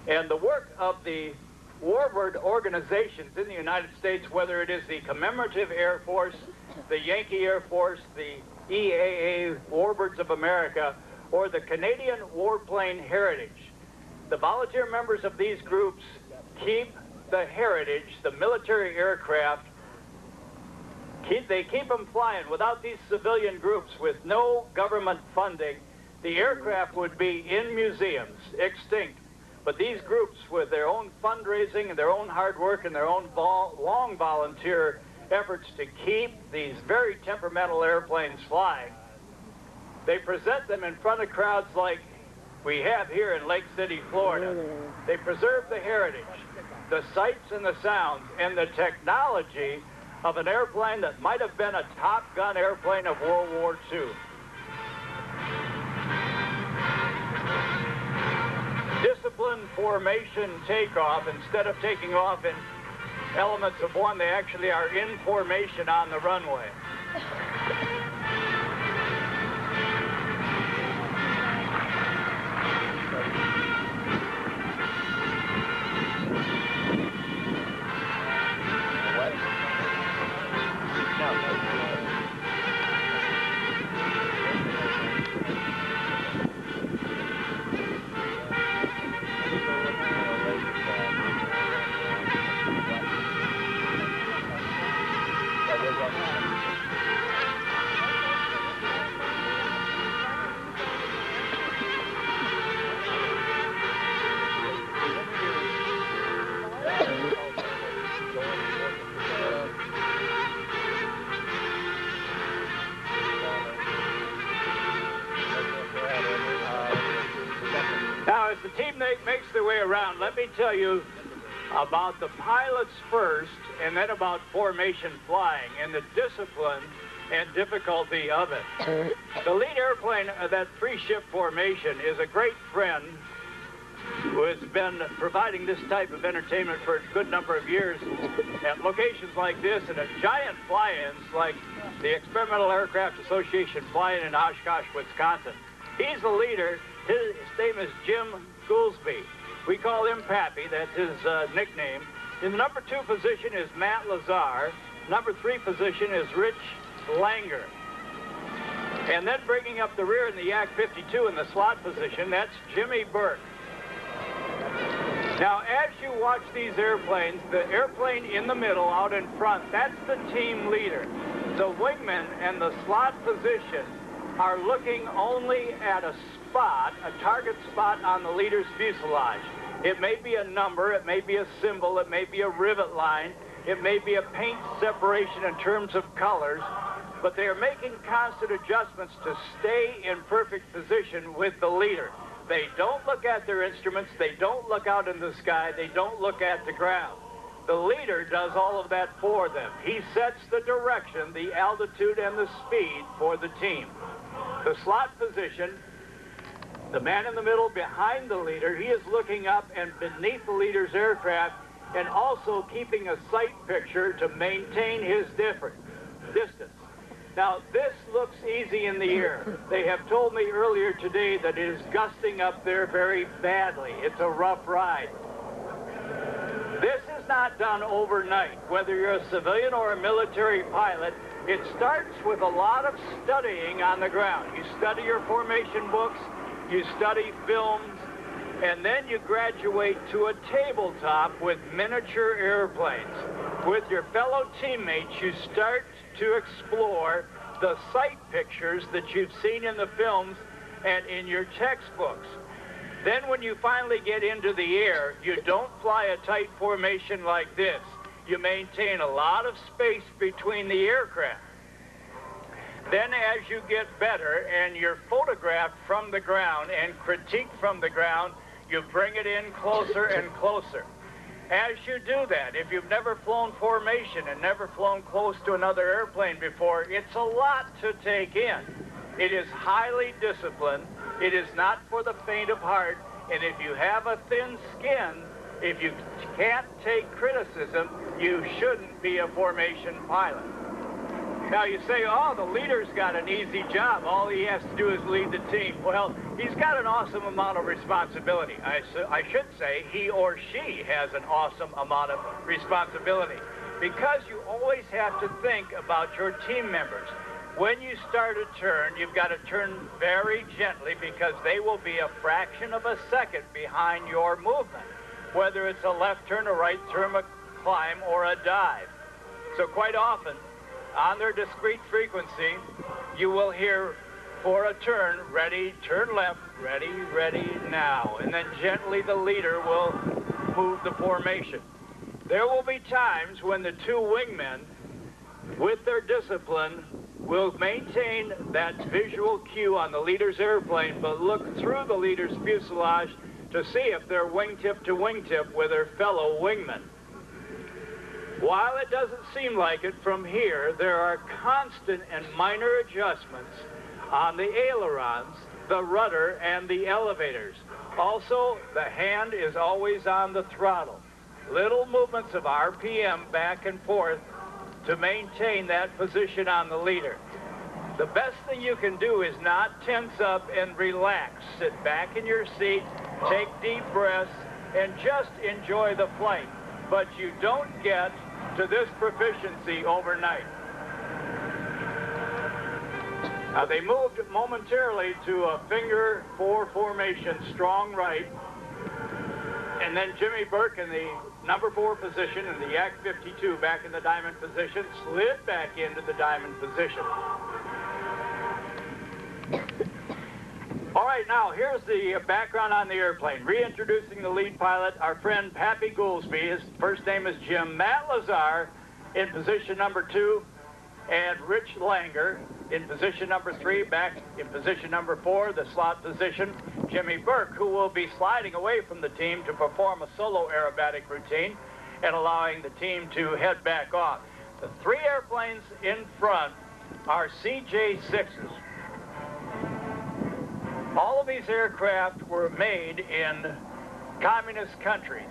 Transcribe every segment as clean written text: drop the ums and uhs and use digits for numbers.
And the work of the warbird organizations in the United States, whether it is the Commemorative Air Force, the Yankee Air Force, the EAA Warbirds of America, or the Canadian Warplane Heritage, the volunteer members of these groups keep the heritage, the military aircraft, they keep them flying. Without these civilian groups, with no government funding, the aircraft would be in museums, extinct. But these groups, with their own fundraising and their own hard work and their own long volunteer efforts to keep these very temperamental airplanes flying, they present them in front of crowds like we have here in Lake City, Florida. They preserve the heritage, the sights and the sounds, and the technology of an airplane that might have been a Top Gun airplane of World War II. Discipline formation takeoff, instead of taking off in elements of one, they actually are in formation on the runway. Now, as the team makes their way around, let me tell you about the pilots first, and then about formation flying and the discipline and difficulty of it. The lead airplane of that three-ship formation is a great friend who has been providing this type of entertainment for a good number of years at locations like this and at giant fly-ins like the Experimental Aircraft Association fly-in in Oshkosh, Wisconsin. He's the leader. His name is Jim Goolsby. We call him Pappy. That's his nickname. In the number 2 position is Matt Lazar. Number 3 position is Rich Langer. And then bringing up the rear in the Yak 52 in the slot position, that's Jimmy Burke. Now, as you watch these airplanes, the airplane in the middle out in front, that's the team leader. The wingman and the slot position are looking only at a spot, a target spot on the leader's fuselage. It may be a number, it may be a symbol, it may be a rivet line, it may be a paint separation in terms of colors, but they are making constant adjustments to stay in perfect position with the leader. They don't look at their instruments, they don't look out in the sky, they don't look at the ground. The leader does all of that for them. He sets the direction, the altitude, and the speed for the team. The slot position, the man in the middle behind the leader, he is looking up and beneath the leader's aircraft and also keeping a sight picture to maintain his distance. Now, this looks easy in the air. They have told me earlier today that it is gusting up there very badly. It's a rough ride. This is not done overnight. Whether you're a civilian or a military pilot, it starts with a lot of studying on the ground. You study your formation books, you study films, and then you graduate to a tabletop with miniature airplanes. With your fellow teammates, you start to explore the sight pictures that you've seen in the films and in your textbooks. Then when you finally get into the air, you don't fly a tight formation like this. You maintain a lot of space between the aircraft. Then as you get better and you're photographed from the ground and critiqued from the ground, you bring it in closer and closer. As you do that, if you've never flown formation and never flown close to another airplane before, it's a lot to take in. It is highly disciplined. It is not for the faint of heart. And if you have a thin skin, if you can't take criticism, you shouldn't be a formation pilot. Now you say, oh, the leader's got an easy job. All he has to do is lead the team. Well, he's got an awesome amount of responsibility. I should say he or she has an awesome amount of responsibility because you always have to think about your team members. When you start a turn, you've got to turn very gently because they will be a fraction of a second behind your movement, whether it's a left turn, a right turn, a climb, or a dive. So quite often, on their discrete frequency, you will hear for a turn, ready, turn left, ready, ready, now. And then gently the leader will move the formation. There will be times when the two wingmen, with their discipline, will maintain that visual cue on the leader's airplane, but look through the leader's fuselage to see if they're wingtip to wingtip with their fellow wingmen. While it doesn't seem like it from here, there are constant and minor adjustments on the ailerons, the rudder, and the elevators. Also, the hand is always on the throttle. Little movements of RPM back and forth to maintain that position on the leader. The best thing you can do is not tense up and relax. Sit back in your seat, take deep breaths, and just enjoy the flight. But you don't get to this proficiency overnight. Now they moved momentarily to a finger 4 formation, strong right, and then Jimmy Burke in the number 4 position and the Yak 52 back in the diamond position slid back into the diamond position. All right, now here's the background on the airplane. Reintroducing the lead pilot, our friend Pappy Goolsby. His first name is Jim. Matt Lazar in position number 2, and Rich Langer in position number 3, back in position number 4, the slot position, Jimmy Burke, who will be sliding away from the team to perform a solo aerobatic routine and allowing the team to head back off. The 3 airplanes in front are CJ-6s. All of these aircraft were made in communist countries.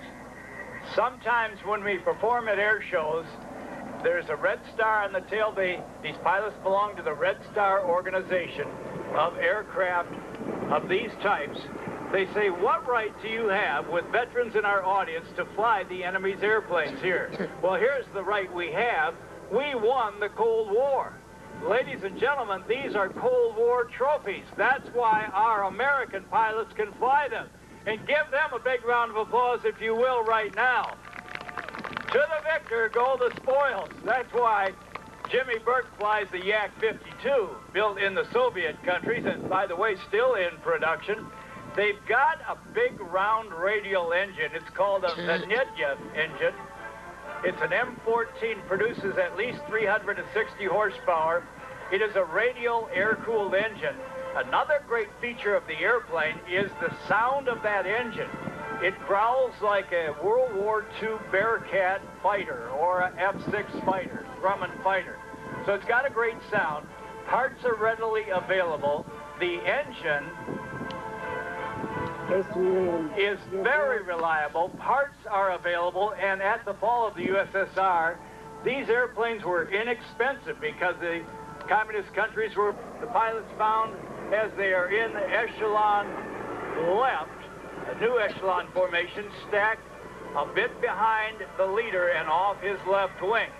Sometimes when we perform at air shows, there's a red star on the tail. These pilots belong to the Red Star organization of aircraft of these types. They say, what right do you have with veterans in our audience to fly the enemy's airplanes here? Well, here's the right we have. We won the Cold War. Ladies and gentlemen, these are Cold War trophies. That's why our American pilots can fly them. And give them a big round of applause, if you will, right now. To the victor go the spoils. That's why Jimmy Burke flies the Yak 52, built in the Soviet countries, and by the way, still in production. They've got a big round radial engine. It's called a Zanetyev engine. It's an M14, produces at least 360 horsepower. It is a radial air-cooled engine. Another great feature of the airplane is the sound of that engine. It growls like a World War II Bearcat fighter or an F-6 fighter, Grumman fighter. So it's got a great sound. Parts are readily available. The engine is very reliable. Parts are available, and at the fall of the USSR, these airplanes were inexpensive because the communist countries were, the pilots found, as they are in the echelon left, a new echelon formation, stacked a bit behind the leader and off his left wing.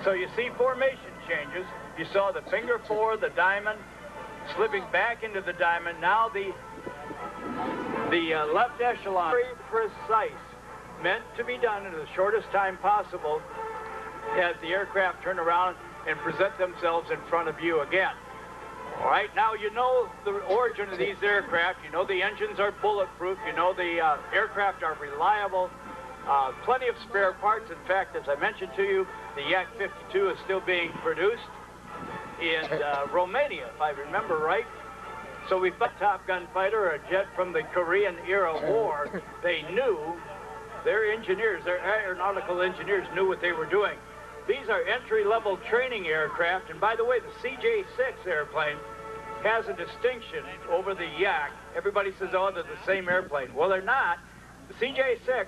So you see formation changes. You saw the finger 4, the diamond, slipping back into the diamond. Now the left echelon, very precise, meant to be done in the shortest time possible as the aircraft turn around and present themselves in front of you again. All right, now you know the origin of these aircraft. You know the engines are bulletproof. You know the aircraft are reliable. Plenty of spare parts. In fact, as I mentioned to you, the Yak 52 is still being produced in Romania, if I remember right. So we've got a Top Gun fighter, a jet from the Korean-era war. They knew, their engineers, their aeronautical engineers knew what they were doing. These are entry-level training aircraft, and by the way, the CJ-6 airplane has a distinction over the Yak. Everybody says, oh, they're the same airplane. Well, they're not. The CJ-6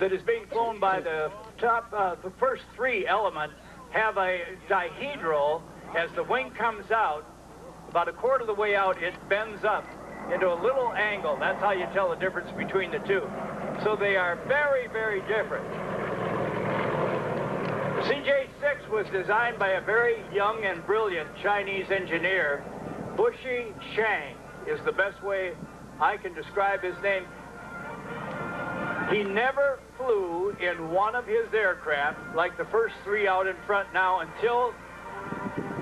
that is being flown by the top, the first 3 element have a dihedral. As the wing comes out, about a quarter of the way out, it bends up into a little angle. That's how you tell the difference between the two. So they are very, very different. The CJ-6 was designed by a very young and brilliant Chinese engineer. Bushi Chang is the best way I can describe his name. He never flew in one of his aircraft, like the first three out in front now, until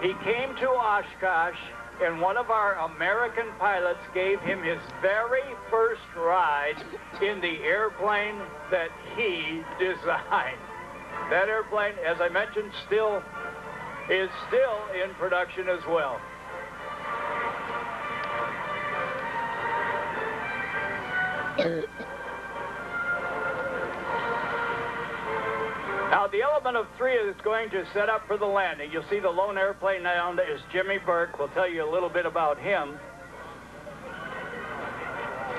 he came to Oshkosh, and one of our American pilots gave him his very first ride in the airplane that he designed. That airplane, as I mentioned, is still in production as well. Now, the element of three is going to set up for the landing. You'll see the lone airplane now is Jimmy Burke. We'll tell you a little bit about him.